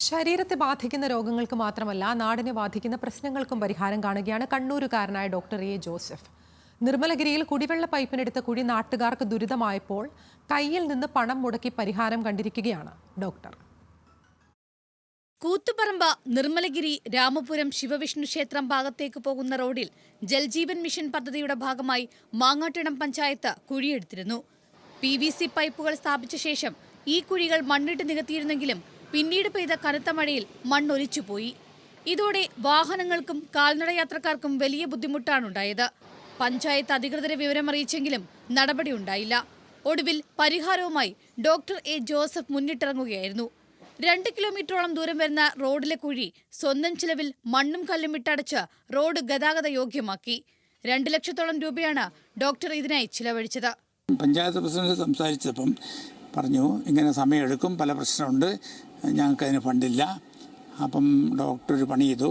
ശരീരത്തെ ബാധിക്കുന്ന രോഗങ്ങൾക്ക് മാത്രമല്ല നാടിനെ ബാധിക്കുന്ന പ്രശ്നങ്ങൾക്കും പരിഹാരം കാണുകയാണ് കണ്ണൂരുകാരനായ ഡോക്ടർ എ ജോസഫ്. നിർമ്മലഗിരിയിൽ കുടിവെള്ള പൈപ്പിനെടുത്ത കുഴി നാട്ടുകാർക്ക് ദുരിതമായപ്പോൾ കയ്യിൽ നിന്ന് പണം മുടക്കി പരിഹാരം കണ്ടിരിക്കുകയാണ് ഡോക്ടർ. കൂത്തുപറമ്പ് നിർമ്മലഗിരി രാമപുരം ശിവവിഷ്ണു ക്ഷേത്രം ഭാഗത്തേക്ക് പോകുന്ന റോഡിൽ ജൽജീവൻ മിഷൻ പദ്ധതിയുടെ ഭാഗമായി മാങ്ങാട്ടിടം പഞ്ചായത്ത് കുഴിയെടുത്തിരുന്നു. PVC പൈപ്പുകൾ സ്ഥാപിച്ച ശേഷം ഈ കുഴികൾ മണ്ണിട്ട് നികത്തിയിരുന്നെങ്കിലും പിന്നീട് പെയ്ത കനത്ത മഴയിൽ മണ്ണൊലിച്ചുപോയി. ഇതോടെ വാഹനങ്ങൾക്കും കാൽനടയാത്രക്കാർക്കും വലിയ ബുദ്ധിമുട്ടാണുണ്ടായത്. പഞ്ചായത്ത് അധികൃതരെ വിവരമറിയിച്ചെങ്കിലും നടപടിയുണ്ടായില്ല. ഒടുവിൽ പരിഹാരവുമായി ഡോക്ടർ എ ജോസഫ് മുന്നിട്ടിറങ്ങുകയായിരുന്നു. 2 കിലോമീറ്ററോളം ദൂരം വരുന്ന റോഡിലെ കുഴി സ്വന്തം ചിലവിൽ മണ്ണും കല്ലും ഇട്ടടച്ച് റോഡ് ഗതാഗത യോഗ്യമാക്കി. 2 ലക്ഷത്തോളം രൂപയാണ് ഡോക്ടർ ഇതിനായി ചിലവഴിച്ചത്. പഞ്ചായത്ത് പ്രസിഡന്റ് സംസാരിച്ചപ്പം പറഞ്ഞു, ഇങ്ങനെ സമയമെടുക്കും, പല പ്രശ്നമുണ്ട്, ഞങ്ങൾക്കതിന് ഫണ്ടില്ല. അപ്പം ഡോക്ടർ ഒരു പണി ചെയ്തു.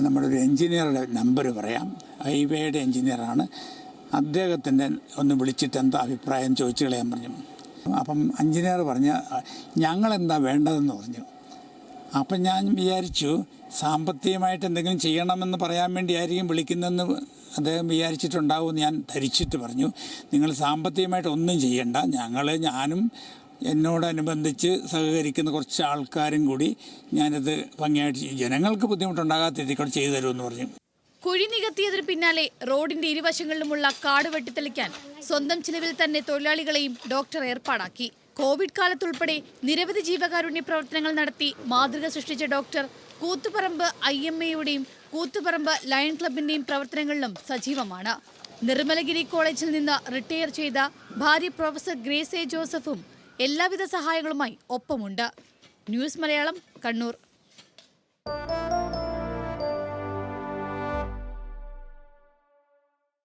നമ്മുടെ ഒരു എൻജിനീയറുടെ നമ്പർ പറയാം, ഹൈവേയുടെ എൻജിനീയറാണ്, അദ്ദേഹത്തിൻ്റെ ഒന്ന് വിളിച്ചിട്ട് എന്താ അഭിപ്രായം ചോദിച്ചു കളയാൻ പറഞ്ഞു. അപ്പം എൻജിനീയർ പറഞ്ഞ് ഞങ്ങളെന്താ വേണ്ടതെന്ന് പറഞ്ഞു. അപ്പം ഞാൻ വിചാരിച്ചു സാമ്പത്തികമായിട്ട് എന്തെങ്കിലും ചെയ്യണമെന്ന് പറയാൻ വേണ്ടിയായിരിക്കും വിളിക്കുന്നതെന്ന് അദ്ദേഹം വിചാരിച്ചിട്ടുണ്ടാവുമെന്ന് ഞാൻ ധരിച്ചിട്ട് പറഞ്ഞു, നിങ്ങൾ സാമ്പത്തികമായിട്ട് ഒന്നും ചെയ്യണ്ട, ഞാനും എന്നോടനുബന്ധിച്ച് സഹകരിക്കുന്ന കുറച്ച് ആൾക്കാരും കൂടി ഞാനിത് ഭംഗിയായിട്ട് ജനങ്ങൾക്ക് ബുദ്ധിമുട്ടുണ്ടാകാത്ത രീതിയിൽ ചെയ്തു തരുമെന്ന് പറഞ്ഞു. കുഴി നികത്തിയതിന് പിന്നാലെ റോഡിന്റെ ഇരുവശങ്ങളിലുമുള്ള കാട് വെട്ടിത്തെളിക്കാൻ സ്വന്തം ചിലവിൽ തന്നെ തൊഴിലാളികളെയും ഡോക്ടർ ഏർപ്പാടാക്കി. കോവിഡ് കാലത്തുൾപ്പെടെ നിരവധി ജീവകാരുണ്യ പ്രവർത്തനങ്ങൾ നടത്തി മാതൃക സൃഷ്ടിച്ച ഡോക്ടർ കൂത്തുപറമ്പ് IMAയുടെയും കൂത്തുപറമ്പ് ലയൺ ക്ലബിന്റെയും പ്രവർത്തനങ്ങളിലും സജീവമാണ്. നിർമ്മലഗിരി കോളേജിൽ നിന്ന് റിട്ടയർ ചെയ്ത ഭാര്യ പ്രൊഫസർ ഗ്രേസ് എ ജോസഫും എല്ലാവിധ സഹായങ്ങളുമായി ഒപ്പമുണ്ട്. ന്യൂസ് മലയാളം, കണ്ണൂർ.